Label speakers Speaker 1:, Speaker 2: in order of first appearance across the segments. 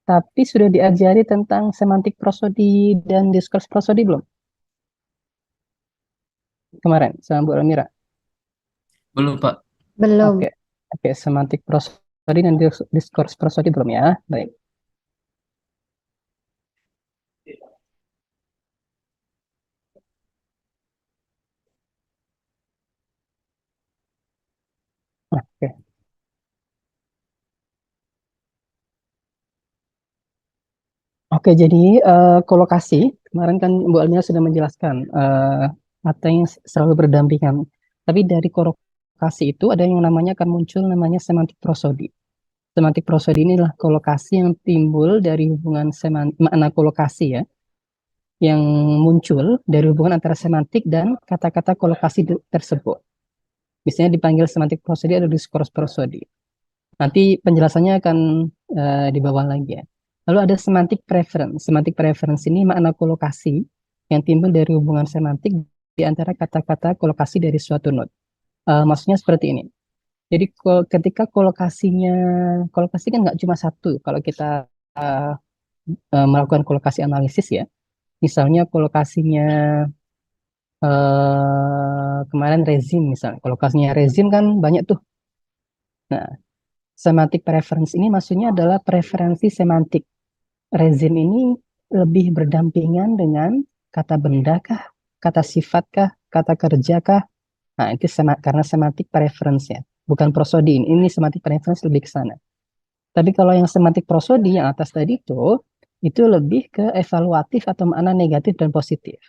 Speaker 1: Tapi sudah diajari tentang semantik prosodi dan diskurs prosodi belum? Kemarin sama Bu Almira.
Speaker 2: Belum, Pak.
Speaker 1: Oke,
Speaker 3: Belum.
Speaker 1: oke, semantik prosodi dan diskurs prosodi belum ya? Baik. Oke, oke. Jadi kolokasi kemarin kan Bu Almira sudah menjelaskan kata yang selalu berdampingan. Tapi dari kolokasi itu ada yang namanya akan muncul namanya semantik prosodi. Semantik prosodi ini adalah kolokasi yang timbul dari hubungan makna kolokasi ya, yang muncul dari hubungan antara semantik dan kata-kata kolokasi tersebut. Misalnya dipanggil semantik prosodi atau diskurs prosodi. Nanti penjelasannya akan di bawah lagi ya. Lalu ada semantik preference. Semantik preference ini makna kolokasi yang timbul dari hubungan semantik di antara kata-kata kolokasi dari suatu node. Maksudnya seperti ini. Jadi ketika kolokasi kan nggak cuma satu. Kalau kita melakukan kolokasi analisis ya, misalnya kolokasinya kemarin rezim misalnya, kolokasinya rezim kan banyak tuh. Nah, semantik preference ini maksudnya adalah preferensi semantik. Rezim ini lebih berdampingan dengan kata benda kah, kata sifat kah, kata kerja kah. Nah, itu karena semantik preference ya, bukan prosodi. Ini semantik preference lebih ke sana. Tapi kalau yang semantik prosodi yang atas tadi itu lebih ke evaluatif atau makna negatif dan positif.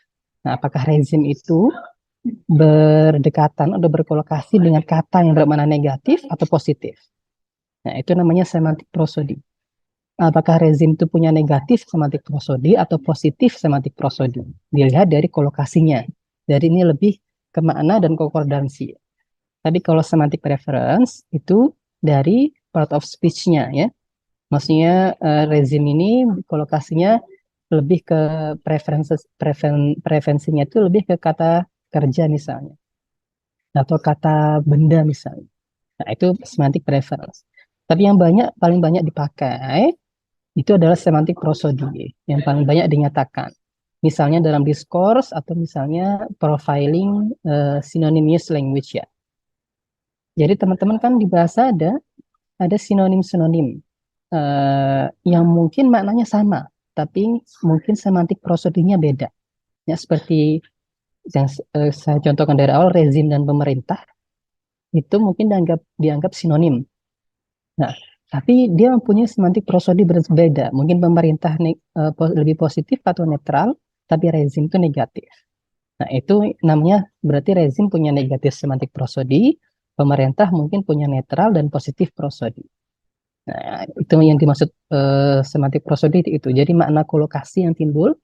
Speaker 1: Nah, apakah rezim itu berdekatan atau berkolokasi dengan kata yang bermakna negatif atau positif? Nah, itu namanya semantik prosodi. Apakah rezim itu punya negatif semantik prosodi atau positif semantik prosodi? Dilihat dari kolokasinya. Dari ini lebih ke makna dan konkordansi. Tadi kalau semantik preference itu dari part of speech-nya ya. Maksudnya rezim ini kolokasinya lebih ke preferensinya itu lebih ke kata kerja misalnya atau kata benda misalnya. Nah, itu semantik preference. Tapi yang paling banyak dipakai itu adalah semantik prosodi yang paling banyak dinyatakan. Misalnya dalam diskurs atau misalnya profiling synonymous language ya. Jadi teman-teman kan di bahasa ada sinonim-sinonim yang mungkin maknanya sama, tapi mungkin semantik prosodinya beda. Ya, seperti yang saya contohkan dari awal, rezim dan pemerintah itu mungkin dianggap sinonim. Nah, tapi dia mempunyai semantik prosodi berbeda. Mungkin pemerintah lebih positif atau netral, tapi rezim itu negatif. Nah, itu namanya berarti rezim punya negatif semantik prosodi, pemerintah mungkin punya netral dan positif prosodi. Nah, itu yang dimaksud semantik prosodi itu. Jadi makna kolokasi yang timbul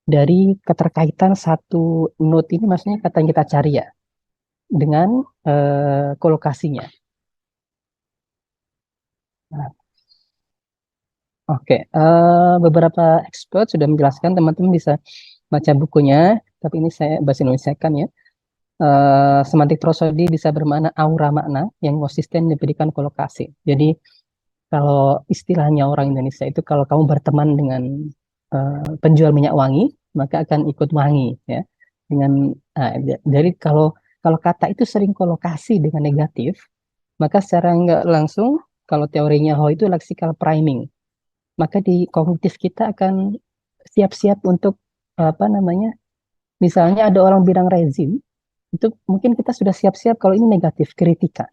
Speaker 1: dari keterkaitan satu node ini, maksudnya kata yang kita cari ya, dengan kolokasinya. Nah, oke, beberapa expert sudah menjelaskan, teman-teman bisa baca bukunya, tapi ini saya bahasa Indonesia kan ya. Semantik prosodi bisa bermakna aura makna yang konsisten diberikan kolokasi. Jadi kalau istilahnya orang Indonesia itu kalau kamu berteman dengan penjual minyak wangi, maka akan ikut wangi ya. Jadi kalau kata itu sering kolokasi dengan negatif, maka secara nggak langsung kalau teorinya Ho itu lexical priming, maka di kognitif kita akan siap-siap untuk apa namanya? Misalnya ada orang bilang rezim, itu mungkin kita sudah siap-siap kalau ini negatif, kritikan.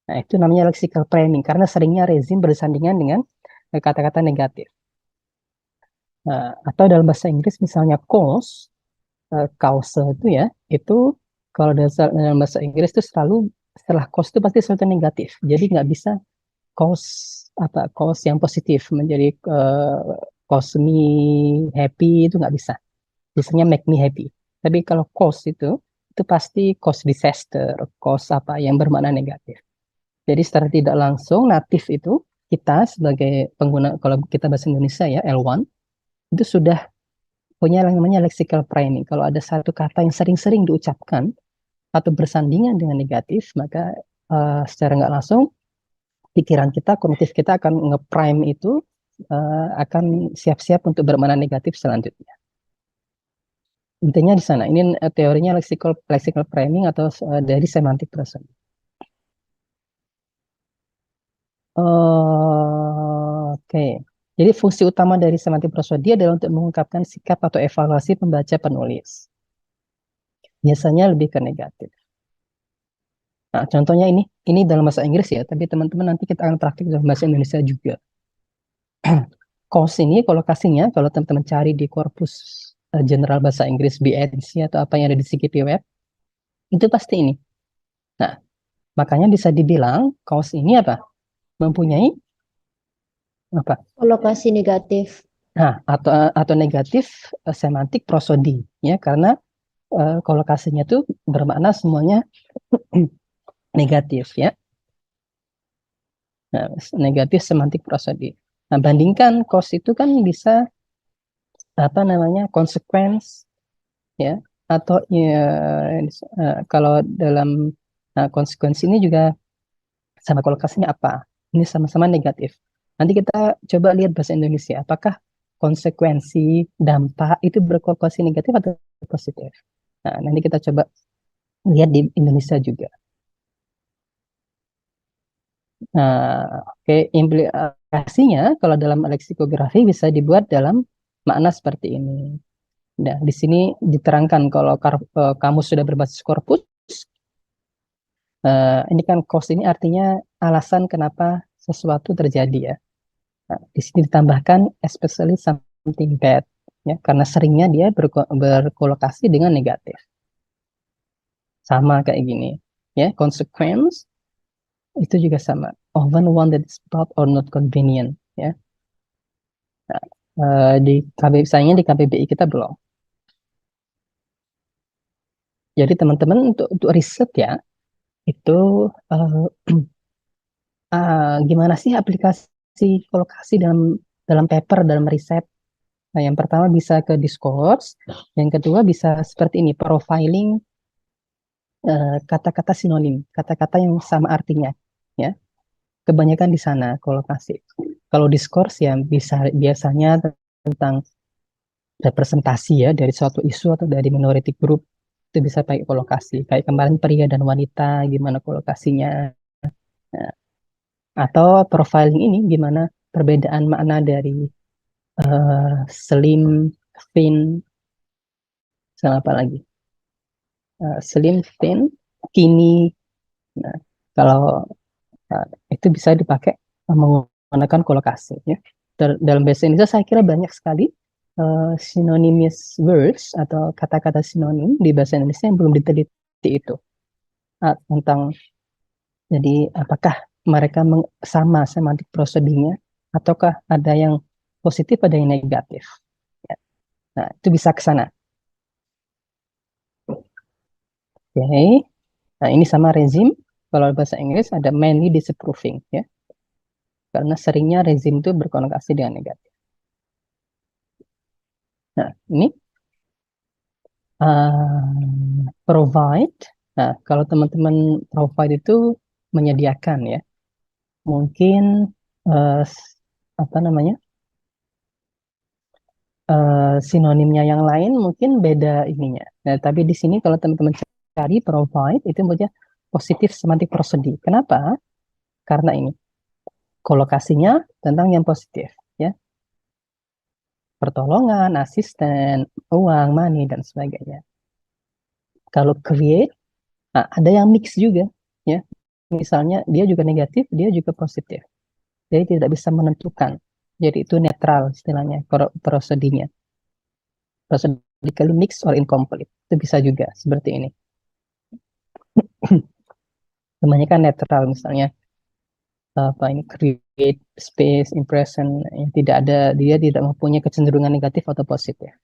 Speaker 1: Nah, itu namanya lexical priming karena seringnya rezim bersandingan dengan kata-kata negatif. Atau dalam bahasa Inggris misalnya cause itu ya, itu kalau dalam bahasa Inggris itu selalu setelah cause itu pasti sesuatu negatif. Jadi nggak bisa cause cause yang positif menjadi cause me happy, itu nggak bisa. Biasanya make me happy. Tapi kalau cause itu pasti cause disaster, cause apa yang bermakna negatif. Jadi secara tidak langsung natif itu kita sebagai pengguna, kalau kita bahasa Indonesia ya L1 itu sudah punya yang namanya lexical priming. Kalau ada satu kata yang sering-sering diucapkan atau bersandingan dengan negatif, maka secara nggak langsung pikiran kita, kognitif kita akan nge-prime itu akan siap-siap untuk bermakna negatif selanjutnya. Intinya di sana. Ini teorinya lexical framing atau dari semantik prosodi. Oke. Jadi fungsi utama dari semantik prosodi adalah untuk mengungkapkan sikap atau evaluasi pembaca penulis. Biasanya lebih ke negatif. Nah, contohnya ini dalam bahasa Inggris ya, tapi teman-teman nanti kita akan praktik dalam bahasa Indonesia juga. Cause ini kolokasinya, kalau teman-teman cari di korpus general bahasa Inggris BNC atau apa yang ada di CKP Web, itu pasti ini. Nah, makanya bisa dibilang cause ini apa? Mempunyai apa?
Speaker 3: Kolokasi negatif.
Speaker 1: Nah, atau negatif semantik prosodi ya, karena kolokasinya tuh bermakna semuanya negatif ya. Nah, negatif semantik prosodi. Nah, bandingkan cause itu kan bisa apa namanya consequence ya, atau ya, kalau dalam konsekuensi ini juga sama kolokasinya apa? Ini sama-sama negatif. Nanti kita coba lihat bahasa Indonesia. Apakah konsekuensi dampak itu berkolokasi negatif atau positif? Nah, nanti kita coba lihat di Indonesia juga. Nah, oke, implikasinya kalau dalam leksikografi bisa dibuat dalam makna seperti ini. Nah, di sini diterangkan kalau kamu sudah berbasis korpus, ini kan cause ini artinya alasan kenapa sesuatu terjadi ya. Nah, di sini ditambahkan especially something bad, ya, karena seringnya dia berkolokasi dengan negatif. Sama kayak gini, ya, consequence itu juga sama. Often one that is bad or not convenient, ya. Nah, di KBBI sayangnya di KBBI kita belum. Jadi teman-teman untuk riset ya itu gimana sih aplikasi kolokasi dalam paper dalam riset. Nah, yang pertama bisa ke discourse, yang kedua bisa seperti ini, profiling kata-kata sinonim, kata-kata yang sama artinya, ya. Kebanyakan di sana kolokasi. Kalau discourse ya biasanya tentang representasi ya dari suatu isu atau dari minority group, itu bisa pakai kolokasi. Kayak kemarin pria dan wanita, gimana kolokasinya. Nah, atau profiling ini gimana perbedaan makna dari slim, thin, sama apa lagi? Slim, thin, skinny. Nah, kalau itu bisa dipakai menggunakan kolokasi. Ya. Dalam bahasa Indonesia saya kira banyak sekali synonymous words atau kata-kata sinonim di bahasa Indonesia yang belum diteliti itu. Tentang jadi apakah mereka sama semantik prosodinya ataukah ada yang positif ada yang negatif. Ya. Nah, itu bisa ke sana. Oke. Nah, ini sama rezim. Kalau bahasa Inggris ada mainly disapproving, ya. Karena seringnya rezim itu berkonotasi dengan negatif. Nah, ini provide. Nah, kalau teman-teman provide itu menyediakan, ya. Mungkin apa namanya sinonimnya yang lain mungkin beda ininya. Nah, tapi di sini kalau teman-teman cari provide itu maksudnya positif semantik prosodi. Kenapa? Karena ini kolokasinya tentang yang positif, ya. Pertolongan, asisten, uang, money dan sebagainya. Kalau create, nah, ada yang mix juga, ya. Misalnya dia juga negatif, dia juga positif. Jadi tidak bisa menentukan. Jadi itu netral istilahnya prosodinya. Prosodically mix or incomplete. Itu bisa juga seperti ini. Kebanyakan netral misalnya apa ini create space impression yang tidak ada, dia tidak mempunyai kecenderungan negatif atau positif.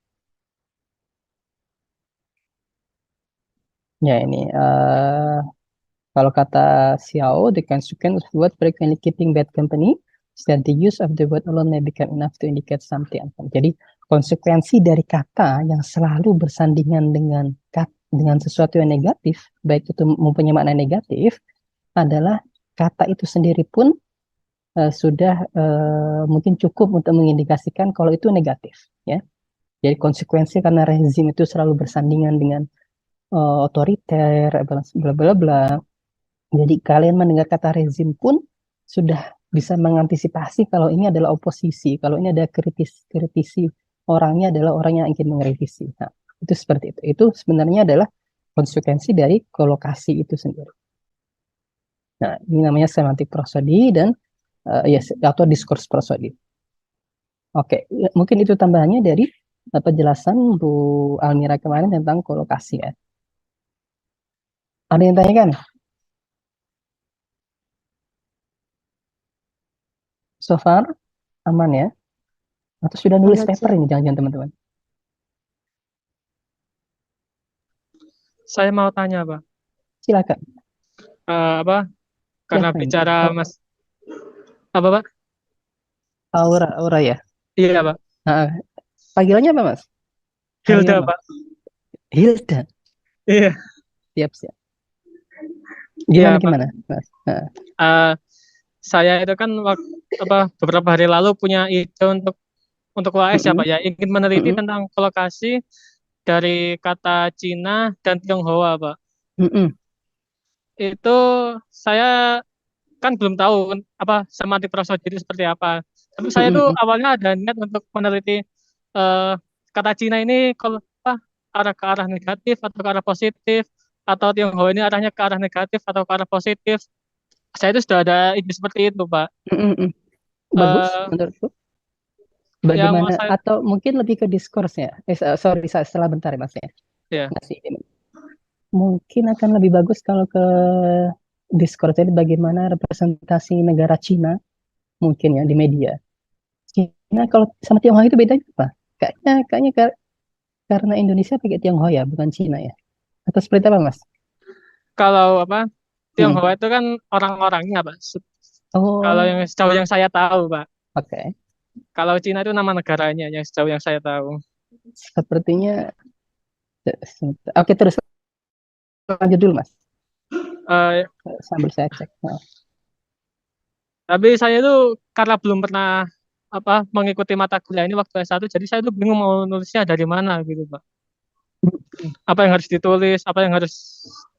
Speaker 1: Ya ini kalau kata Xiao, the consequence of word frequently keeping bad company is that the use of the word alone may become enough to indicate something. Jadi konsekuensi dari kata yang selalu bersandingan dengan sesuatu yang negatif, baik itu mempunyai makna negatif, adalah kata itu sendiri pun sudah mungkin cukup untuk mengindikasikan kalau itu negatif, ya. Jadi konsekuensi karena rezim itu selalu bersandingan dengan otoriter, bla bla bla. Jadi kalian mendengar kata rezim pun sudah bisa mengantisipasi kalau ini adalah oposisi, kalau ini ada kritisi orangnya adalah orang yang ingin mengkritisi. Nah, itu seperti itu. Itu sebenarnya adalah konsekuensi dari kolokasi itu sendiri. Nah, ini namanya semantik prosodi dan ya atau diskurs prosodi. Oke, ya, mungkin itu tambahannya dari penjelasan Bu Almira kemarin tentang kolokasi ya. Ada yang tanyakan? So far aman ya? Atau sudah nulis
Speaker 3: Aman
Speaker 1: paper
Speaker 3: sih.
Speaker 1: ini jangan-jangan teman-teman?
Speaker 3: Saya mau tanya, Pak.
Speaker 1: Silakan,
Speaker 3: Apa? Karena
Speaker 1: siapa ini?
Speaker 3: bicara Mas, apa, Pak?
Speaker 1: Aura, Aura ya.
Speaker 3: Iya, Pak.
Speaker 1: Nah, panggilannya apa Mas? Hanya
Speaker 3: Hilda,
Speaker 1: Mas.
Speaker 3: Pak.
Speaker 1: Hilda.
Speaker 3: Iya,
Speaker 1: Siap siap.
Speaker 3: iya,
Speaker 1: Gimana
Speaker 3: Pak.
Speaker 1: gimana Mas? Nah,
Speaker 3: Eh, saya itu kan beberapa hari lalu punya ide untuk UAS ya,
Speaker 1: mm-mm,
Speaker 3: Pak ya, ingin meneliti
Speaker 1: mm-mm,
Speaker 3: tentang kolokasi dari kata Cina dan Tionghoa, Pak.
Speaker 1: mm-mm,
Speaker 3: Itu saya kan belum tahu apa semantik prosodi itu seperti apa. Tapi saya tuh
Speaker 1: mm-mm,
Speaker 3: awalnya ada niat untuk meneliti eh, kata Cina ini kalau apa arah ke arah negatif atau ke arah positif atau Tionghoa ini arahnya ke arah negatif atau ke arah positif. Saya itu sudah ada ide seperti itu, Pak.
Speaker 1: mm-mm. Bagus
Speaker 3: Eh
Speaker 1: menurutku.
Speaker 3: yang mau
Speaker 1: Bagaimana
Speaker 3: saya
Speaker 1: atau mungkin lebih ke diskursnya? Sorry, setelah bentar ya Mas ya.
Speaker 3: ya
Speaker 1: Ngasih ini. Mungkin akan lebih bagus kalau ke diskurs jadi bagaimana representasi negara Cina mungkin ya di media. Cina kalau sama Tionghoa itu bedanya apa? Kayaknya karena Indonesia pakai Tionghoa ya, bukan Cina ya. Atau seperti apa, Mas?
Speaker 3: kalau apa
Speaker 1: Hmm.
Speaker 3: Tionghoa itu kan orang-orangnya, Pak. Kalau
Speaker 1: Oh,
Speaker 3: yang sejauh yang saya tahu, Pak.
Speaker 1: oke.
Speaker 3: Kalau Cina itu nama negaranya yang sejauh yang saya tahu.
Speaker 1: Sepertinya oke terus lanjut dulu, Mas.
Speaker 3: Eh,
Speaker 1: Sambil saya cek. Nah,
Speaker 3: Tapi saya itu karena belum pernah apa mengikuti mata kuliah ini waktu S1, jadi saya tuh bingung mau nulisnya dari mana gitu, Pak. Apa yang harus ditulis, apa yang harus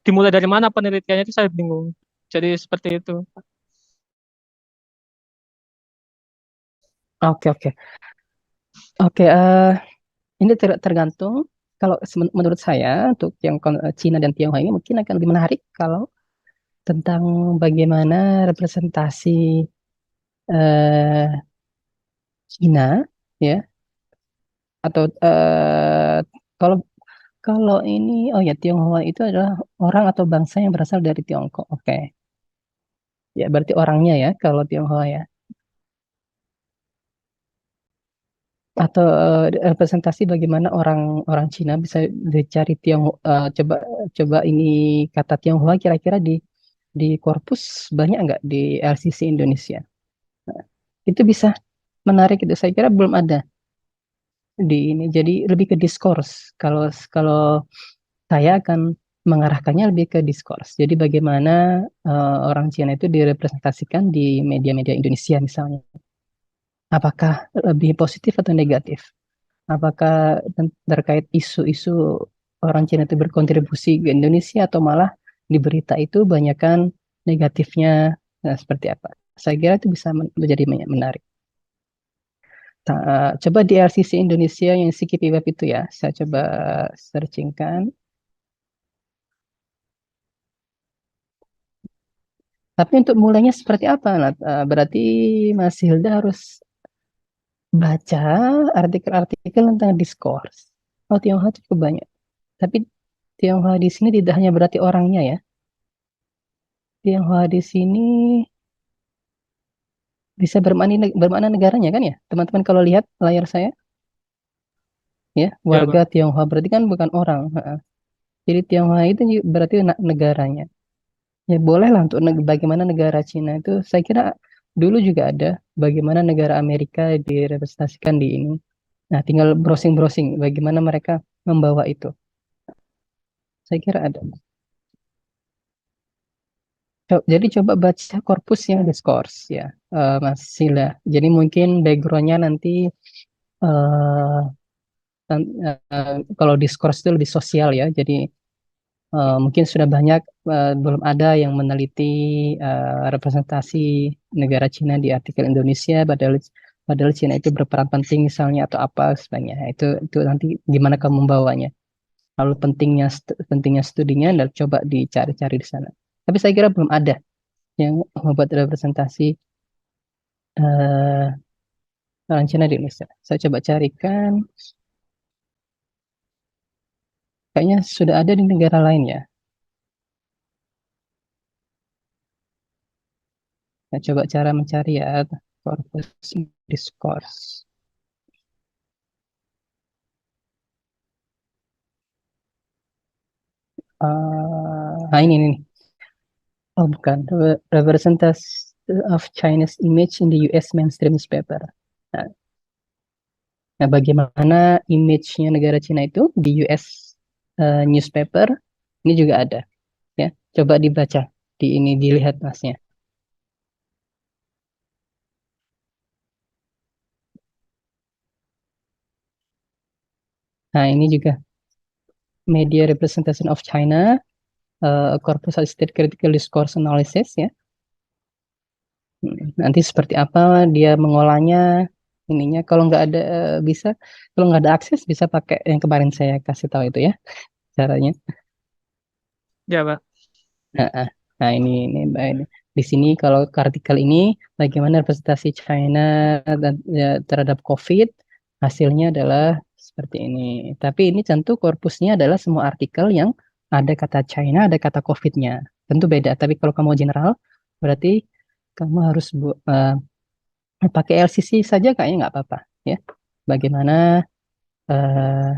Speaker 3: dimulai dari mana penelitiannya itu saya bingung. Jadi seperti itu.
Speaker 1: oke, oke. Oke, ini tergantung kalau menurut saya untuk yang Cina dan Tionghoa ini mungkin akan lebih menarik kalau tentang bagaimana representasi eh, Cina ya atau kalau kalau ini oh ya Tionghoa itu adalah orang atau bangsa yang berasal dari Tiongkok. Oke. Ya berarti orangnya ya kalau Tionghoa ya. Atau representasi bagaimana orang orang Cina bisa dicari coba coba ini kata Tionghoa kira-kira di korpus banyak nggak di LCC Indonesia. Nah, itu bisa menarik itu saya kira belum ada di ini jadi lebih ke diskurs kalau kalau saya akan mengarahkannya lebih ke diskurs jadi bagaimana orang Cina itu direpresentasikan di media-media Indonesia misalnya apakah lebih positif atau negatif apakah terkait isu-isu orang Cina itu berkontribusi ke Indonesia atau malah di berita itu banyakkan negatifnya nah, seperti apa saya kira itu bisa menjadi menarik. Coba di LCC Indonesia yang CKP Web itu ya, saya coba searchingkan. Tapi untuk mulainya seperti apa, Nat? Berarti Mas Hilda harus baca artikel-artikel tentang diskurs. Oh, Tionghoa cukup banyak. Tapi Tionghoa di sini tidak hanya berarti orangnya ya. Tionghoa di sini bisa bermakna negaranya kan ya? Teman-teman kalau lihat layar saya, ya,
Speaker 3: Ya,
Speaker 1: warga
Speaker 3: Pak.
Speaker 1: Tionghoa berarti kan bukan orang. Jadi Tionghoa itu berarti negaranya. Ya bolehlah untuk bagaimana negara Cina itu saya kira dulu juga ada bagaimana negara Amerika direpresentasikan di ini. Nah, tinggal browsing-browsing bagaimana mereka membawa itu. Saya kira ada. Jadi coba baca korpus yang diskors ya, Mas Sila. Jadi mungkin backgroundnya nanti eh, kalau diskors itu lebih sosial ya. Jadi mungkin sudah banyak, belum ada yang meneliti representasi negara Cina di artikel Indonesia, padahal padahal Cina itu berperan penting misalnya atau apa sebagainya. Nah, itu nanti gimana kamu membawanya. Lalu pentingnya studinya dan coba dicari-cari di sana. Tapi saya kira belum ada yang membuat representasi eh orang Cina di Indonesia. Saya coba carikan, kayaknya sudah ada di negara lain ya. Saya coba cara mencari ya, corpus discourse. Nah ini nih. Oh bukan, representation of Chinese image in the US mainstream newspaper. Nah, nah, bagaimana image-nya negara Cina itu di US newspaper, ini juga ada. Ya, coba dibaca, ini dilihat masnya. Nah ini juga media representation of China, corpus state critical discourse analysis ya. Nanti seperti apa dia mengolahnya, ininya kalau nggak ada bisa, kalau nggak ada akses bisa pakai yang kemarin saya kasih tahu itu ya caranya.
Speaker 3: Ya, Pak.
Speaker 1: Nah, nah ini Mbak ini. Di sini kalau ke artikel ini bagaimana representasi China dan ya, terhadap COVID, hasilnya adalah seperti ini. Tapi ini tentu korpusnya adalah semua artikel yang ada kata China, ada kata COVID-nya. Tentu beda. Tapi kalau kamu general, berarti kamu harus pakai LCC saja kayaknya nggak apa-apa ya. Bagaimana eh,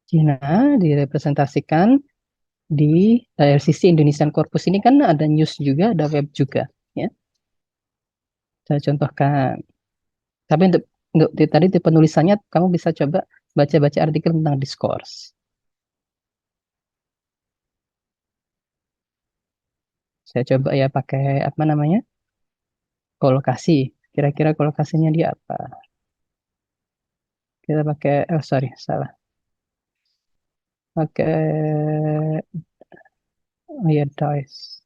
Speaker 1: China direpresentasikan di LCC Indonesian Corpus ini kan ada news juga, ada web juga ya. Saya contohkan. Tapi untuk tadi di penulisannya kamu bisa coba baca-baca artikel tentang discourse. Saya coba ya pakai apa namanya? Kolokasi. Kira-kira kolokasinya dia apa? Kita pakai, oh sorry, salah. Pakai, oh ya, dice.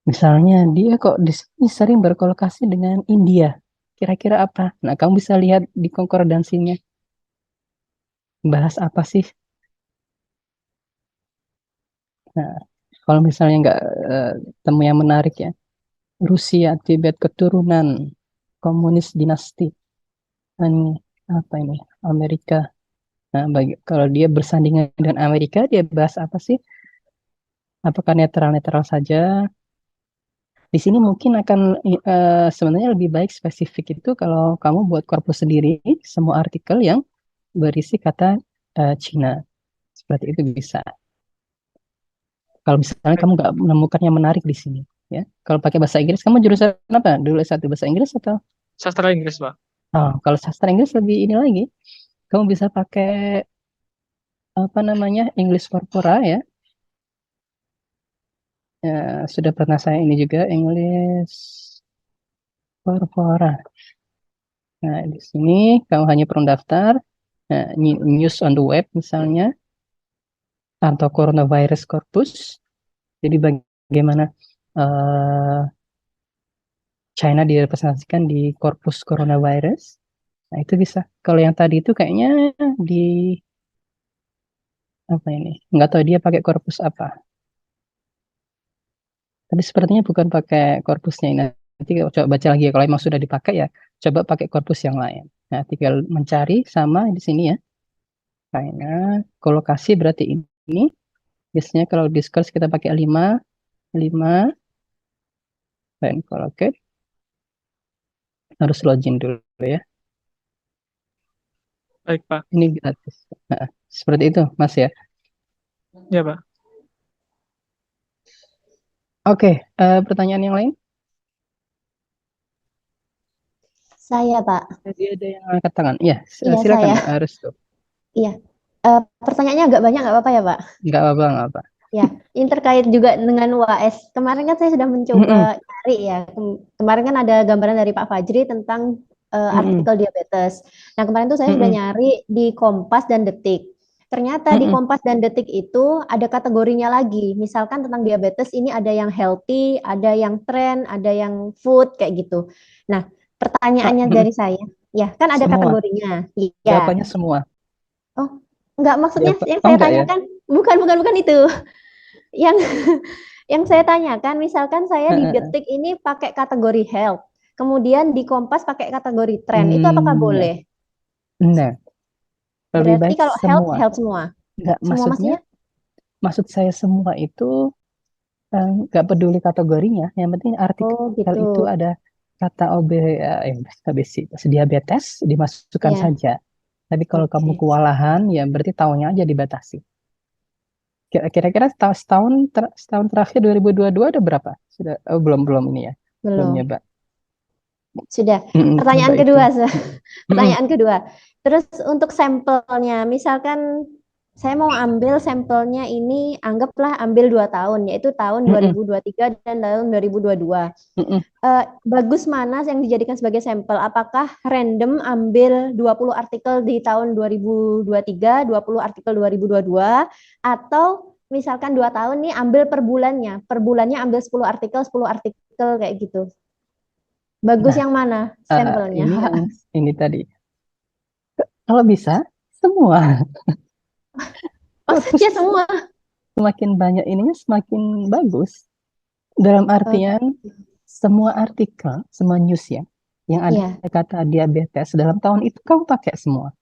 Speaker 1: Misalnya dia kok di sini sering berkolokasi dengan India. Kira-kira apa? Nah, kamu bisa lihat di konkordansinya. Bahas apa sih? Nah, kalau misalnya nggak temu yang menarik ya. Rusia, Tibet keturunan komunis dinasti. Ini apa ini? Amerika. Nah, kalau dia bersandingan dengan Amerika, dia bahas apa sih? Apakah netral-netral saja? Di sini mungkin akan sebenarnya lebih baik spesifik itu kalau kamu buat korpus sendiri, semua artikel yang berisi kata Cina. Seperti itu bisa. Kalau misalnya
Speaker 3: Baik.
Speaker 1: kamu nggak menemukan yang menarik di sini, ya. Kalau pakai bahasa Inggris, kamu jurusan apa? Dulu S1 bahasa Inggris atau?
Speaker 3: Sastra Inggris, Pak.
Speaker 1: Oh, kalau sastra Inggris lebih ini lagi. Kamu bisa pakai apa namanya English Corpora ya. Ya, sudah pernah saya ini juga English Corpora. Nah, di sini kamu hanya perlu daftar news on the web misalnya atau coronavirus corpus. Jadi bagaimana eh, China direpresentasikan di korpus coronavirus. Nah, itu bisa. Kalau yang tadi itu kayaknya di apa ini? Nggak tahu dia pakai korpus apa. Tapi sepertinya bukan pakai korpusnya ini. Nanti coba baca lagi ya. Kalau emang sudah dipakai ya, coba pakai korpus yang lain. Nah, tinggal mencari sama di sini ya. China, kolokasi berarti ini. Biasanya kalau discourse kita pakai 5, dan collocate harus login dulu ya.
Speaker 3: Baik, Pak.
Speaker 1: Ini gratis. Nah, seperti itu, Mas ya.
Speaker 3: Ya, Pak.
Speaker 1: Oke, pertanyaan yang lain?
Speaker 4: Saya, Pak.
Speaker 1: Tadi ada yang angkat tangan. Iya,
Speaker 4: Iya,
Speaker 1: silakan
Speaker 4: saya.
Speaker 1: Mbak Restu.
Speaker 4: Iya. Pertanyaannya agak banyak, nggak apa-apa ya, Pak?
Speaker 1: Nggak apa-apa, nggak apa.
Speaker 4: Ya, ini terkait juga dengan UAS. Kemarin kan saya sudah mencoba cari ya. Kemarin kan ada gambaran dari Pak Fajri tentang artikel diabetes. Nah, kemarin tuh saya sudah nyari di Kompas dan Detik. Ternyata di Kompas dan Detik itu ada kategorinya lagi. Misalkan tentang diabetes ini ada yang healthy, ada yang trend, ada yang food kayak gitu. Nah, pertanyaannya dari saya, ya kan ada
Speaker 1: Semua.
Speaker 4: kategorinya. Iya.
Speaker 1: Jawabannya semua.
Speaker 4: Oh, enggak, maksudnya yang
Speaker 1: Oh,
Speaker 4: saya
Speaker 1: enggak ya?
Speaker 4: tanyakan bukan itu. Yang yang saya tanyakan, misalkan saya di Detik ini pakai kategori health, kemudian di Kompas pakai kategori trend, itu apakah boleh?
Speaker 1: Nah, lebih
Speaker 4: Berarti
Speaker 1: baik
Speaker 4: kalau
Speaker 1: semua.
Speaker 4: health semua.
Speaker 1: Enggak,
Speaker 4: Semua maksudnya?
Speaker 1: maksud saya semua itu nggak peduli kategorinya. Yang penting artikel
Speaker 4: Oh, gitu.
Speaker 1: itu ada kata obesitas, diabetes dimasukkan
Speaker 4: Iya.
Speaker 1: saja. Tapi kalau kamu
Speaker 4: Oke.
Speaker 1: kewalahan, ya berarti tahunnya aja dibatasi. Kira-kira setahun terakhir 2022 ada berapa? Sudah belum ini ya. Belum
Speaker 4: Belum.
Speaker 1: nyoba.
Speaker 4: Sudah.
Speaker 1: coba
Speaker 4: Pertanyaan
Speaker 1: itu.
Speaker 4: kedua. Pertanyaan kedua. Terus untuk sampelnya, misalkan saya mau ambil sampelnya ini, anggaplah ambil 2 tahun, yaitu tahun 2023 dan tahun 2022. Bagus mana yang dijadikan sebagai sampel? Apakah random ambil 20 artikel di tahun 2023, 20 artikel 2022, atau misalkan 2 tahun nih ambil per bulannya ambil 10 artikel kayak gitu. Bagus
Speaker 1: Nah,
Speaker 4: yang mana sampelnya?
Speaker 1: ini tadi. Kalau bisa semua.
Speaker 4: Maksudnya semua.
Speaker 1: Semakin banyak ininya semakin bagus. Dalam artian semua artikel, semua news ya, yang ada kata diabetes dalam tahun itu kamu pakai semua.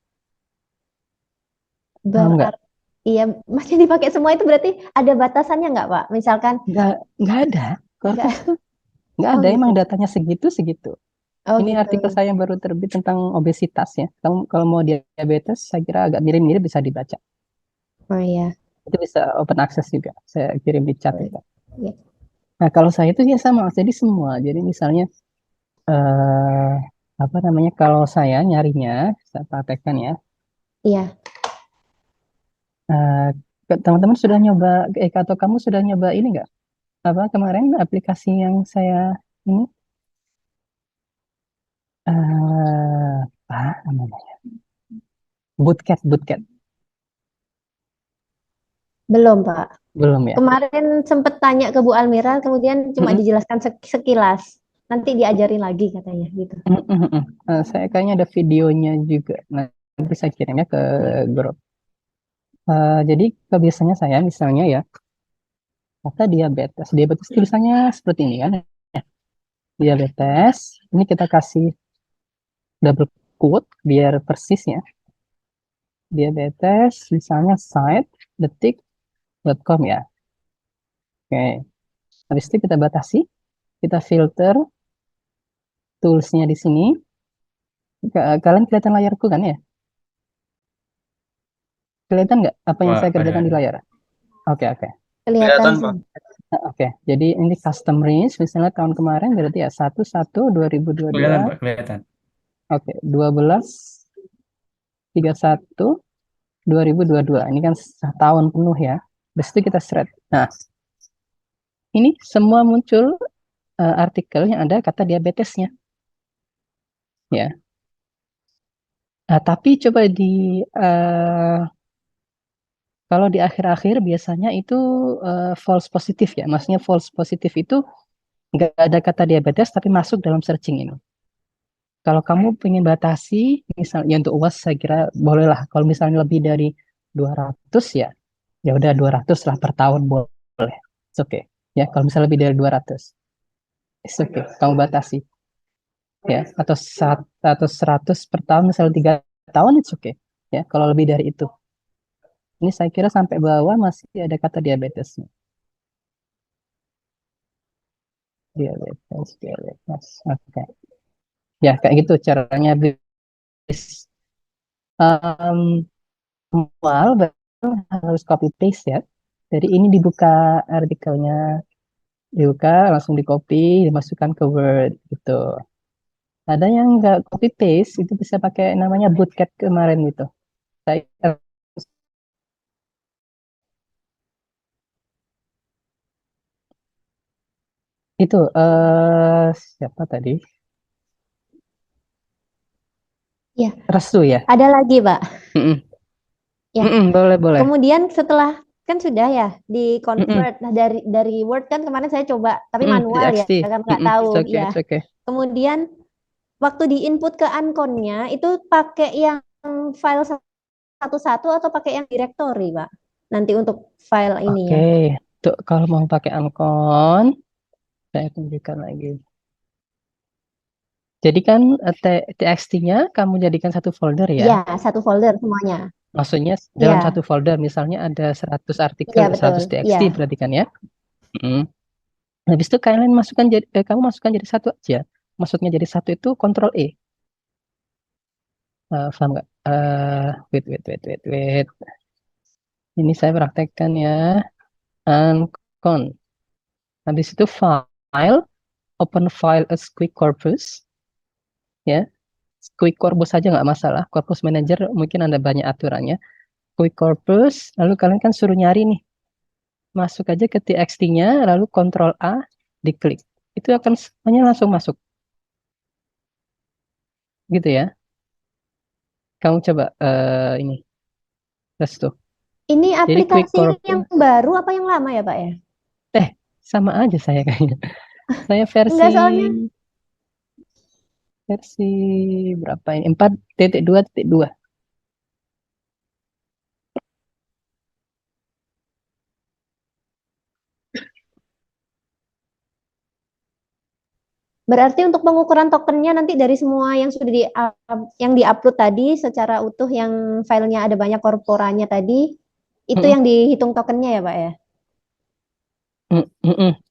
Speaker 4: Iya, masih dipakai semua itu berarti ada batasannya nggak, Pak? Misalkan
Speaker 1: nggak ada. Nggak ada, emang datanya segitu. Ini
Speaker 4: gitu.
Speaker 1: artikel saya yang baru terbit tentang obesitas ya. Kamu kalau mau diabetes, saya kira agak mirip-mirip bisa dibaca.
Speaker 4: Oh iya.
Speaker 1: Itu bisa open access juga. Saya kirim di chat itu.
Speaker 4: Iya.
Speaker 1: Nah, kalau saya itu ya sama, jadi semua. Jadi misalnya kalau saya nyarinya, saya praktekkan ya.
Speaker 4: Iya.
Speaker 1: Teman-teman sudah nyoba, atau kamu sudah nyoba ini nggak? Kemarin aplikasi yang saya ini apa namanya? Bootcat.
Speaker 4: Belum, Pak.
Speaker 1: Belum ya?
Speaker 4: Kemarin sempat tanya ke Bu Almira, kemudian cuma dijelaskan sekilas. Nanti diajarin lagi katanya gitu.
Speaker 1: Saya kayaknya ada videonya juga. Nanti saya kirimnya ke grup. Jadi kebiasaannya saya misalnya ya, kata diabetes tulisannya seperti ini kan. Diabetes, ini kita kasih double quote biar persis ya. Diabetes, misalnya site detik.com ya. Oke. Habis itu kita batasi, kita filter toolsnya di sini. Kalian kelihatan layarku kan ya? Kelihatan nggak apa yang saya kerjakan di layar? Oke.
Speaker 4: Kelihatan sih.
Speaker 1: Oke, jadi ini custom range, misalnya tahun kemarin berarti ya 1/1/2022.
Speaker 2: Kelihatan, Pak, kelihatan.
Speaker 1: Oke, 12/31/2022. Ini kan tahun penuh ya. Habis itu kita shred. Nah, ini semua muncul artikel yang ada kata diabetesnya. Ya. Nah, tapi coba kalau di akhir-akhir biasanya itu false positif ya. Maksudnya false positif itu nggak ada kata diabetes tapi masuk dalam searching ini. Kalau kamu pengen batasi, misalnya untuk UAS saya kira bolehlah. Kalau misalnya lebih dari 200 ya udah 200 lah per tahun boleh. It's okay. Ya, kalau misalnya lebih dari 200. It's okay. Kamu batasi. Ya, atau 100 per tahun misalnya 3 tahun it's okay. Ya, kalau lebih dari itu. Ini saya kira sampai bawah masih ada kata diabetesnya. Diabetes. Oke. Ya, kayak gitu caranya. Harus copy paste ya. Jadi ini dibuka artikelnya, dibuka langsung di copy, dimasukkan ke Word gitu. Ada yang nggak copy paste, itu bisa pakai namanya bootcat kemarin gitu. Saya itu siapa tadi?
Speaker 4: Ya,
Speaker 1: Restu ya.
Speaker 4: ada lagi, Pak.
Speaker 1: Mm-mm.
Speaker 4: Ya.
Speaker 1: Mm-mm, boleh boleh.
Speaker 4: Kemudian setelah kan sudah ya di
Speaker 1: Mm-mm.
Speaker 4: convert. Nah, dari Word kan kemarin saya coba, tapi
Speaker 1: Mm-mm,
Speaker 4: manual ya,
Speaker 1: TXT.
Speaker 4: kan nggak
Speaker 1: Mm-mm,
Speaker 4: tahu
Speaker 1: it's okay,
Speaker 4: ya.
Speaker 1: it's okay.
Speaker 4: Kemudian waktu di input ke Uncon-nya itu pakai yang file satu-satu atau pakai yang directory, Pak? Nanti untuk file ini
Speaker 1: Oke,
Speaker 4: ya.
Speaker 1: tuh kalau mau pakai Ancon, saya tunjukkan lagi. Jadi kan TXT-nya kamu jadikan satu folder ya.
Speaker 4: Ya, satu folder semuanya.
Speaker 1: Maksudnya dalam
Speaker 4: Ya,
Speaker 1: satu folder, misalnya ada 100 artikel,
Speaker 4: iya betul.
Speaker 1: 100
Speaker 4: Iya.
Speaker 1: TXT berarti kan ya. Mm. Habis itu kalian masukkan kamu masukkan jadi satu aja. Maksudnya jadi satu itu Ctrl E. Paham nggak? Wait. Ini saya praktekkan ya. Uncon. Habis itu file, open file as quick corpus. Ya, quick corpus saja nggak masalah. Corpus manager mungkin ada banyak aturannya. Quick corpus, lalu kalian kan suruh nyari nih. Masuk aja ke TXT-nya, lalu Ctrl A, diklik. Itu akan semuanya langsung masuk. Gitu ya. Kamu coba ini. Terus tuh.
Speaker 4: Ini
Speaker 1: Jadi quick
Speaker 4: aplikasi yang
Speaker 1: corpus.
Speaker 4: baru apa yang lama ya, Pak ya?
Speaker 1: Sama aja saya kayaknya. Saya
Speaker 4: Enggak, soalnya
Speaker 1: versi berapa ini? 4.2.2.
Speaker 4: berarti untuk pengukuran tokennya nanti dari semua yang sudah yang diupload tadi secara utuh yang filenya ada banyak korporanya tadi, itu
Speaker 1: Mm-mm.
Speaker 4: yang dihitung tokennya ya, Pak ya?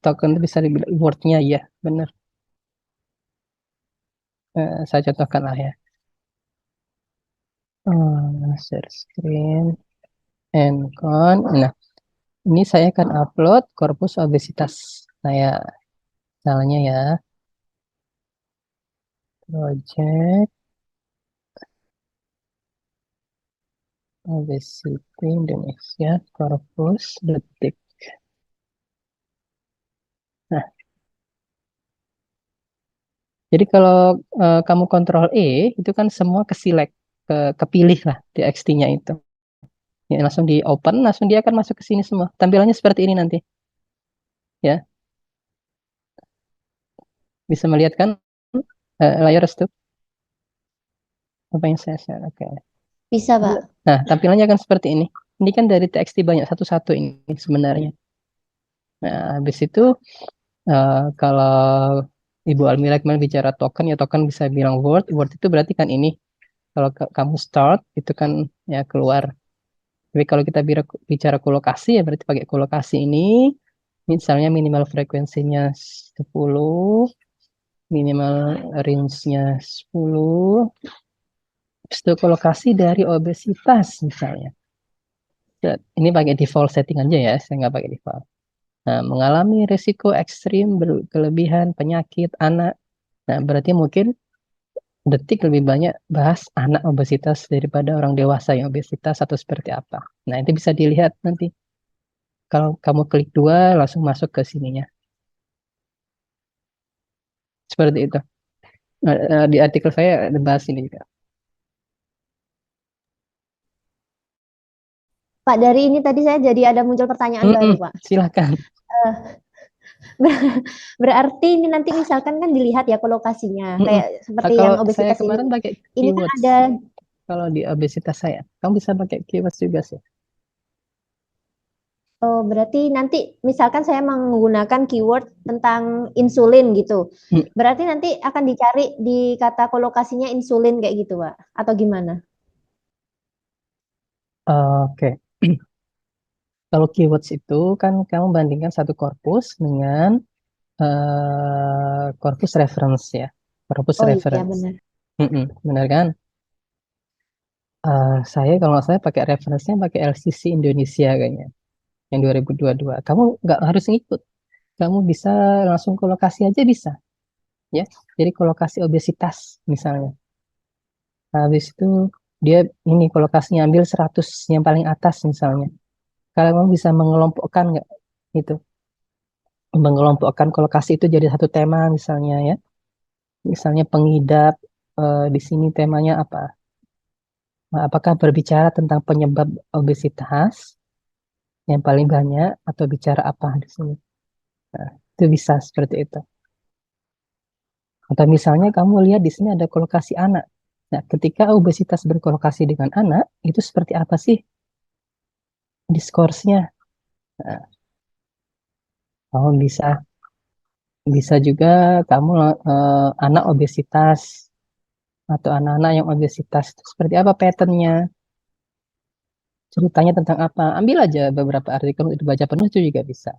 Speaker 1: Token itu bisa dibilang word-nya ya, benar. Saya contohkan lah ya. Share screen, Encon. Nah, ini saya akan upload korpus obesitas saya. Misalnya ya, project obesity Indonesia, korpus detik. Nah, jadi kalau kamu kontrol E, itu kan semua kepilih lah TXT-nya itu. Ya, langsung di open, langsung dia akan masuk ke sini semua. Tampilannya seperti ini nanti. Ya, bisa melihat kan layar itu apa yang saya share. Oke.
Speaker 4: Bisa, Pak.
Speaker 1: Nah, tampilannya akan seperti ini. Ini kan dari TXT banyak satu-satu ini sebenarnya. Nah, habis itu kalau Ibu Almira kemarin bicara token, ya token bisa bilang word. Word itu berarti kan ini. Kalau kamu start, itu kan ya keluar. Tapi kalau kita bicara kolokasi, ya berarti pakai kolokasi ini. Misalnya minimal frekuensinya 10, minimal range-nya 10. Habis itu kolokasi dari obesitas misalnya. Ini pakai default setting aja ya, saya nggak pakai default. Nah, mengalami risiko ekstrim, berkelebihan, penyakit, anak. Nah, berarti mungkin detik lebih banyak bahas anak obesitas daripada orang dewasa yang obesitas atau seperti apa. Nah, itu bisa dilihat nanti. Kalau kamu klik dua, langsung masuk ke sininya. Seperti itu. Nah, di artikel saya ada bahas ini juga.
Speaker 4: Pak, dari ini tadi saya jadi ada muncul pertanyaan baru, Pak.
Speaker 1: Silakan.
Speaker 4: Berarti ini nanti misalkan kan dilihat ya kolokasinya, kayak
Speaker 1: Nah,
Speaker 4: seperti yang
Speaker 1: kalau saya
Speaker 4: obesitas
Speaker 1: kemarin
Speaker 4: ini.
Speaker 1: pakai
Speaker 4: Ini kan
Speaker 1: keywords.
Speaker 4: ada,
Speaker 1: Kalau di obesitas saya, kamu bisa pakai keywords juga sih.
Speaker 4: oh berarti nanti misalkan saya menggunakan keyword tentang insulin gitu.
Speaker 1: Hmm,
Speaker 4: Berarti nanti akan dicari di kata kolokasinya insulin kayak gitu, Pak? Atau gimana?
Speaker 1: Oke. Kalau keywords itu kan kamu bandingkan satu korpus dengan korpus reference ya. Korpus
Speaker 4: Oh iya
Speaker 1: reference.
Speaker 4: benar.
Speaker 1: Benar kan? Saya kalau nggak salah pakai referensinya pakai LCC Indonesia kayaknya. Yang 2022. Kamu nggak harus ngikut. Kamu bisa langsung ke lokasi aja bisa. ya. Jadi kolokasi obesitas misalnya. Habis itu dia ini kolokasinya ambil 100 yang paling atas misalnya. Kalau kamu bisa mengelompokkan nggak itu, mengelompokkan kolokasi itu jadi satu tema misalnya ya. Misalnya pengidap, di sini temanya apa? Nah, apakah berbicara tentang penyebab obesitas yang paling banyak atau bicara apa di sini? Nah, itu bisa seperti itu. Atau misalnya kamu lihat di sini ada kolokasi anak. Nah, ketika obesitas berkolokasi dengan anak, itu seperti apa sih diskursnya? Nah, kamu bisa bisa juga kamu anak obesitas atau anak-anak yang obesitas itu seperti apa patternnya? Ceritanya tentang apa? Ambil aja beberapa artikel untuk dibaca penuh itu juga bisa.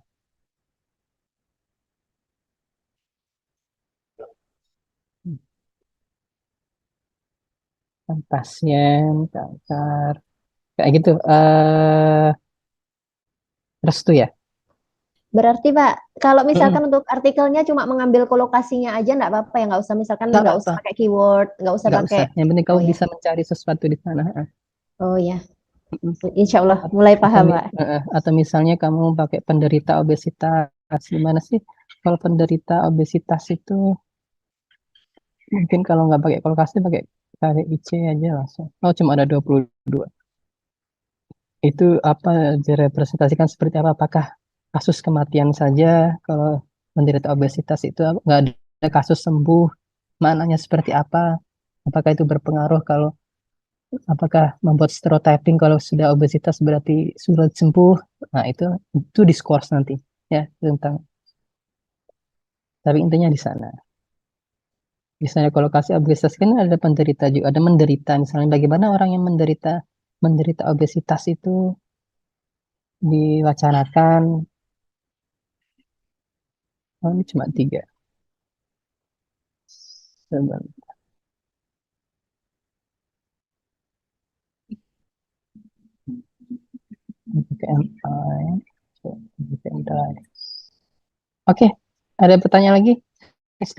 Speaker 1: Pasien, kanker, kayak gitu. Restu ya?
Speaker 4: Berarti Pak, kalau
Speaker 1: Mm-mm.
Speaker 4: misalkan untuk artikelnya cuma mengambil kolokasinya aja nggak apa-apa ya, nggak usah misalkan
Speaker 1: Nggak
Speaker 4: nggak usah
Speaker 1: apa-apa,
Speaker 4: pakai keyword, nggak usah
Speaker 1: nggak
Speaker 4: pakai.
Speaker 1: usah. Yang penting kamu
Speaker 4: Oh ya,
Speaker 1: bisa mencari sesuatu di sana.
Speaker 4: oh ya,
Speaker 1: Mm-mm.
Speaker 4: Insya Allah
Speaker 1: At-
Speaker 4: mulai
Speaker 1: Atau,
Speaker 4: paham Pak.
Speaker 1: atau misalnya kamu pakai penderita obesitas, gimana sih? Kalau penderita obesitas itu mungkin kalau nggak pakai kolokasi pakai KDIC aja langsung. Oh, cuma ada 22. Itu apa direpresentasikan seperti apa? Apakah kasus kematian saja kalau menderita obesitas itu nggak ada kasus sembuh? Maknanya seperti apa? Apakah itu berpengaruh kalau apakah membuat stereotyping kalau sudah obesitas berarti sulit sembuh? Nah, itu diskurs nanti ya tentang tapi intinya di sana. Misalnya kalau kasih obesitas kan ada penderita juga, ada menderita. Misalnya bagaimana orang yang menderita menderita obesitas itu diwacanakan. Oh, ini cuma 3. Sebentar. BMI, BMI. Oke, ada pertanyaan lagi? Next,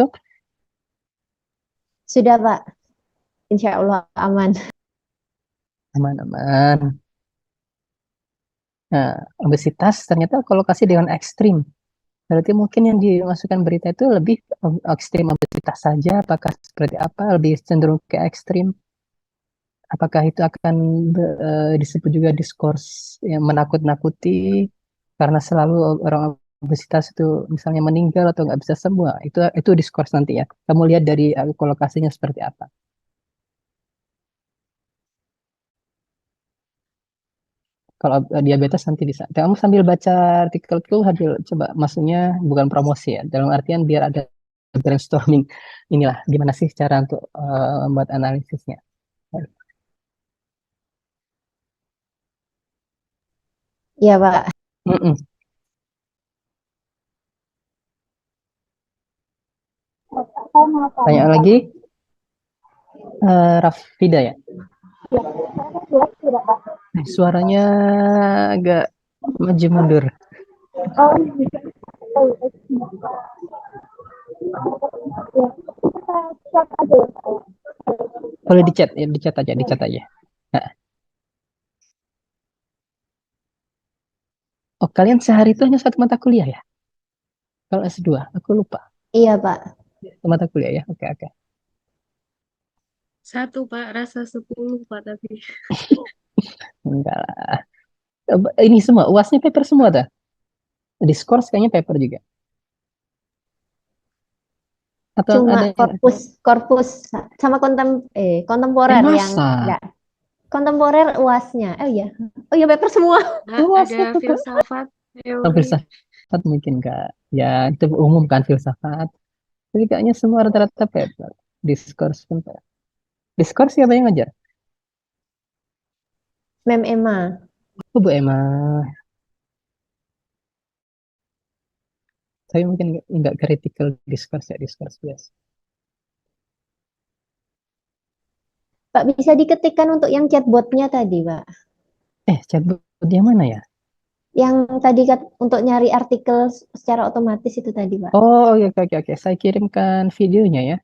Speaker 4: Sudah Pak, Insya Allah aman.
Speaker 1: aman-aman. Nah, obesitas ternyata kolokasi dengan ekstrim. Berarti mungkin yang dimasukkan berita itu lebih ekstrim obesitas saja. Apakah seperti apa? Lebih cenderung ke ekstrim. Apakah itu akan disebut juga diskurs yang menakut-nakuti karena selalu orang obesitas itu misalnya meninggal atau nggak bisa sembuh. Nah, itu diskurs nanti ya. Kamu lihat dari kolokasinya seperti apa. Kalau diabetes nanti bisa. Kamu sambil baca artikel itu sambil coba maksudnya bukan promosi ya. Dalam artian biar ada brainstorming inilah gimana sih cara untuk membuat analisisnya.
Speaker 4: Iya Pak.
Speaker 1: Mm-mm.
Speaker 5: Aku mau
Speaker 1: Tanya
Speaker 5: tanya
Speaker 1: lagi, Rafida ya.
Speaker 5: jelas tidak Pak?
Speaker 1: Suaranya agak maju mundur.
Speaker 5: Oh, bisa. Oh, ya. Kita chat aja ya Pak.
Speaker 1: Boleh dicat ya, dicat aja. Nah, oh kalian sehari itu hanya satu mata kuliah ya? Kalau S2, aku lupa.
Speaker 4: Iya Pak.
Speaker 1: Satu mata kuliah ya. Oke, oke.
Speaker 6: Satu Pak, rasa 10 Pak tapi.
Speaker 1: Enggak lah. Ini semua, UASnya paper semua dah. Diskurs kayaknya paper juga. Atau
Speaker 4: Cuma
Speaker 1: ada yang
Speaker 4: korpus sama kontemporer yang
Speaker 1: masa?
Speaker 4: enggak. Kontemporer UASnya. Oh iya. Oh iya paper semua.
Speaker 1: UASnya
Speaker 6: Ada
Speaker 1: paper.
Speaker 6: filsafat,
Speaker 1: Oh,
Speaker 6: teori.
Speaker 1: filsafat mungkin enggak. Ya, itu umum kan filsafat. Tapi kayaknya semua rata-rata paper. Diskurs pun paper. Diskurs siapa yang ngajar?
Speaker 4: Mem Emma.
Speaker 1: Oh, Bu Emma. Tapi mungkin nggak critical discourse ya, discourse biasa.
Speaker 4: Pak bisa diketikkan untuk yang chatbotnya tadi Pak.
Speaker 1: Chatbot yang mana ya?
Speaker 4: Yang tadi untuk nyari artikel secara otomatis itu tadi, Pak.
Speaker 1: Oh, oke. Saya kirimkan videonya ya.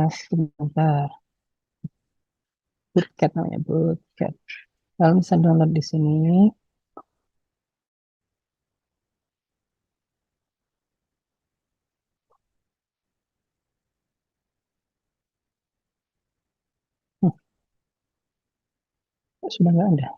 Speaker 1: Sebentar. Bootcat namanya, Bootcat. Kalau bisa download di sini. Hmm, sudah nggak ada.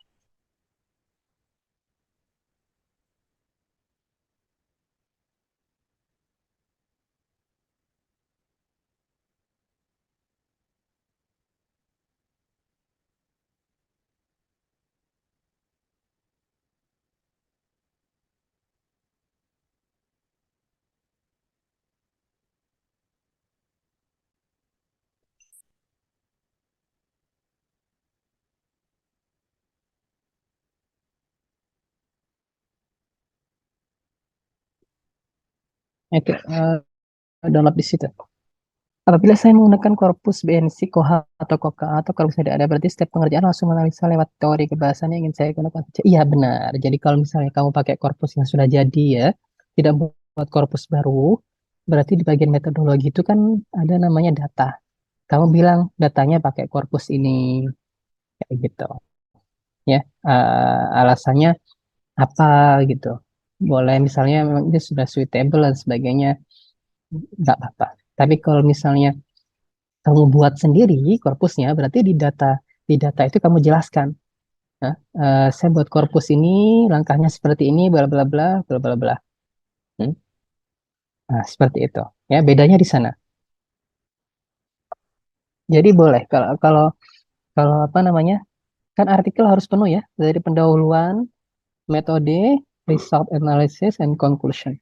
Speaker 1: Oke, download di situ. Apabila saya menggunakan korpus BNC, KOHA, atau KOKA, atau kalau misalnya tidak ada, berarti setiap pengerjaan langsung menganalisa lewat teori kebahasan yang ingin saya gunakan. Iya, benar. Jadi kalau misalnya kamu pakai korpus yang sudah jadi ya, tidak buat korpus baru, berarti di bagian metodologi itu kan ada namanya data. Kamu bilang datanya pakai korpus ini, kayak gitu. Ya, alasannya apa gitu. Boleh misalnya memang ini sudah suitable dan sebagainya, nggak apa-apa. Tapi kalau misalnya kamu buat sendiri korpusnya, berarti di data itu kamu jelaskan. Nah, saya buat korpus ini, langkahnya seperti ini, bla bla bla, bla bla bla. Hmm? Nah, seperti itu. Ya, bedanya di sana. Jadi boleh kalau kalau kalau apa namanya? Kan artikel harus penuh ya, dari pendahuluan, metode, result analysis, and conclusion.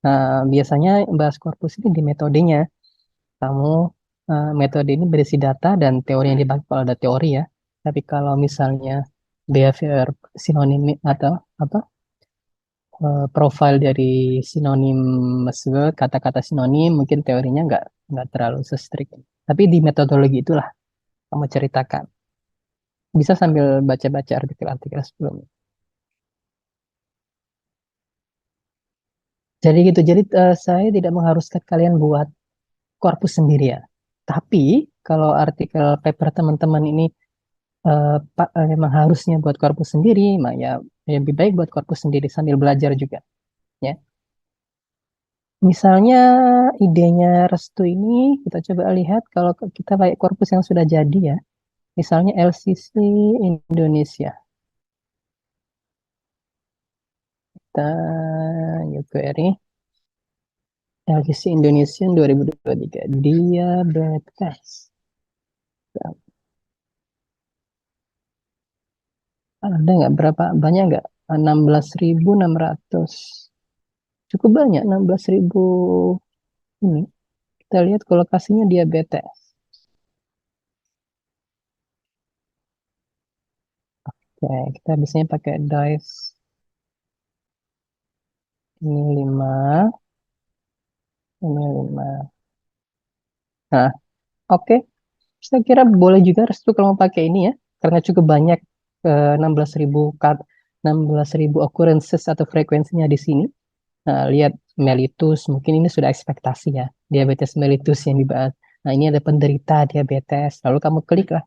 Speaker 1: Nah, biasanya bahas korpus ini di metodenya. Kamu metode ini berisi data dan teori yang dibagi kalau ada teori ya. Tapi kalau misalnya behavior sinonim atau apa profile dari sinonim word, kata-kata sinonim, mungkin teorinya nggak terlalu strict. Tapi di metodologi itulah kamu ceritakan. Bisa sambil baca-baca artikel-artikel sebelumnya. Jadi gitu. Jadi saya tidak mengharuskan kalian buat korpus sendiri ya. Tapi kalau artikel paper teman-teman ini memang harusnya buat korpus sendiri, mah ya lebih baik buat korpus sendiri sambil belajar juga. Ya, misalnya idenya Restu ini kita coba lihat kalau kita pakai korpus yang sudah jadi ya, misalnya LCC Indonesia, kita new query LCC Indonesia 2023 diabetes. Ada nggak berapa banyak nggak? 16.600. Cukup banyak 16.000 ini. Kita lihat kolokasinya diabetes. Oke, kita biasanya pakai dice. Ini 5, ini 5. Nah, oke. Saya kira boleh juga Restu kalau mau pakai ini ya. Karena cukup banyak 16.000 16.000 occurrences atau frekuensinya di sini. Nah, lihat mellitus, mungkin ini sudah ekspektasi ya. Diabetes mellitus yang dibahas. Nah, ini ada penderita diabetes. Lalu kamu klik lah.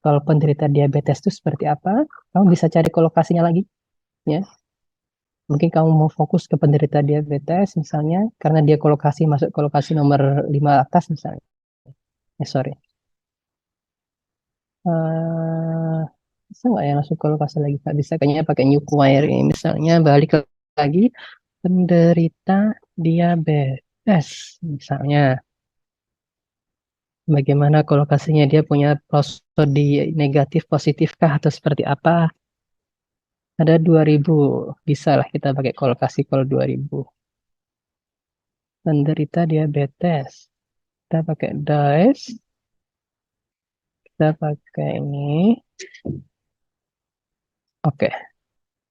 Speaker 1: Kalau penderita diabetes itu seperti apa? Kamu bisa cari kolokasinya lagi. Ya, mungkin kamu mau fokus ke penderita diabetes misalnya, karena dia masuk kolokasi nomor 5 atas misalnya. Sorry. Bisa nggak ya masuk kolokasi lagi? Nggak bisa, kayaknya pakai new query. Misalnya balik lagi, penderita diabetes. Misalnya, bagaimana kolokasinya, dia punya prosodi negatif, positifkah, atau seperti apa? Ada 2000, bisa lah kita pakai kolokasi kalau 2000. Penderita diabetes. Kita pakai dice. Kita pakai ini. Oke.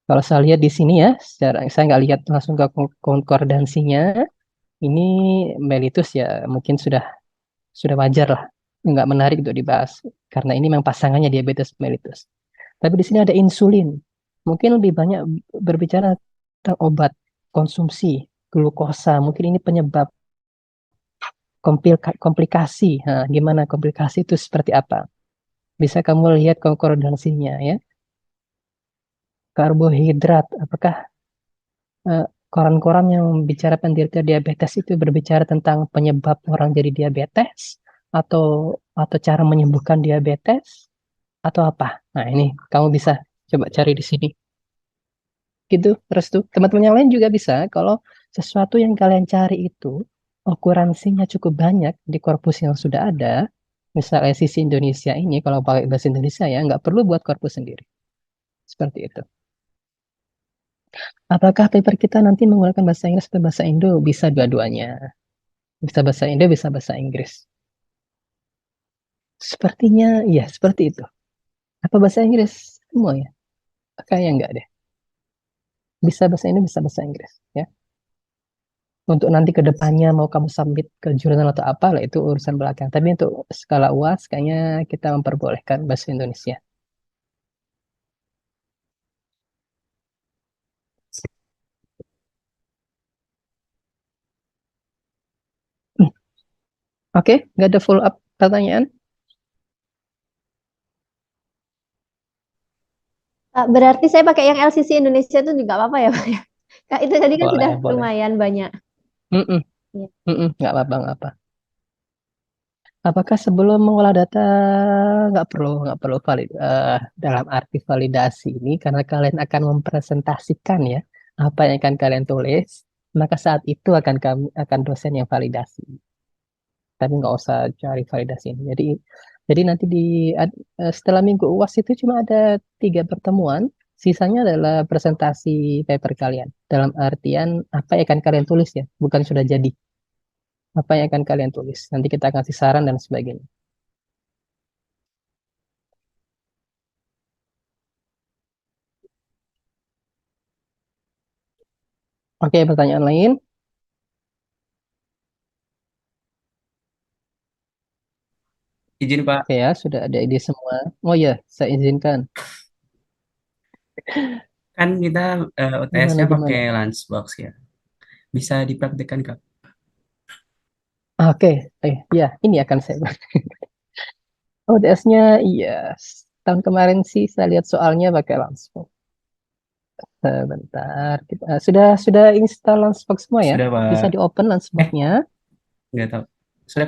Speaker 1: Kalau saya lihat di sini ya, secara saya nggak lihat langsung ke konkordansinya. Ini mellitus ya, mungkin sudah wajar lah. Nggak menarik untuk dibahas. Karena ini memang pasangannya diabetes mellitus. Tapi di sini ada insulin. Mungkin lebih banyak berbicara tentang obat, konsumsi, glukosa. Mungkin ini penyebab komplikasi. Nah, gimana komplikasi itu seperti apa? Bisa kamu lihat konkordansinya ya. Karbohidrat, apakah koran-koran yang bicara penderita diabetes itu berbicara tentang penyebab orang jadi diabetes atau cara menyembuhkan diabetes atau apa? Nah, ini kamu bisa coba cari di sini. Gitu, terus tuh teman-teman yang lain juga bisa kalau sesuatu yang kalian cari itu okuransinya cukup banyak di korpus yang sudah ada, misalnya sisi Indonesia ini kalau pakai bahasa Indonesia ya nggak perlu buat korpus sendiri. Seperti itu. Apakah paper kita nanti menggunakan bahasa Inggris atau bahasa Indo? Bisa dua-duanya. Bisa bahasa Indo, bisa bahasa Inggris. Sepertinya, ya seperti itu. Apa bahasa Inggris? Semua ya? Kayaknya enggak deh. Bisa bahasa Indo, bisa bahasa Inggris. Ya. Untuk nanti ke depannya mau kamu submit ke jurnal atau apa, lah itu urusan belakang. Tapi untuk skala UAS, kayaknya kita memperbolehkan bahasa Indonesia. Oke, nggak ada follow up pertanyaan?
Speaker 4: Berarti saya pakai yang LCC Indonesia itu juga apa-apa ya, Pak? Kak, itu tadi kan sudah
Speaker 1: Boleh.
Speaker 4: lumayan banyak.
Speaker 1: Mm-mm.
Speaker 4: Iya.
Speaker 1: Nggak apa-apa, nggak apa. Apakah sebelum mengolah data nggak perlu valid dalam arti validasi ini karena kalian akan mempresentasikan ya apa yang akan kalian tulis, maka saat itu akan dosen yang validasi. Tapi nggak usah cari validasi ini. Jadi nanti setelah minggu UAS itu cuma ada 3 pertemuan, sisanya adalah presentasi paper kalian. Dalam artian apa yang akan kalian tulis ya, bukan sudah jadi. Apa yang akan kalian tulis. Nanti kita kasih saran dan sebagainya. Oke, pertanyaan lain?
Speaker 2: Izin Pak,
Speaker 1: Oke ya, sudah ada ide semua. Oh ya, saya izinkan.
Speaker 2: kan kita
Speaker 1: Gimana,
Speaker 2: UTS-nya pakai
Speaker 1: gimana?
Speaker 2: lunchbox ya. Bisa dipraktikkan Kak?
Speaker 1: Oke, ya, ini akan saya. ODS-nya, iya. Tahun kemarin sih saya lihat soalnya pakai Launchbox. Sebentar, sudah install Launchbox semua ya?
Speaker 2: Sudah Pak.
Speaker 1: Bisa di open Launchbox-nya.
Speaker 2: Nggak tahu. Sudah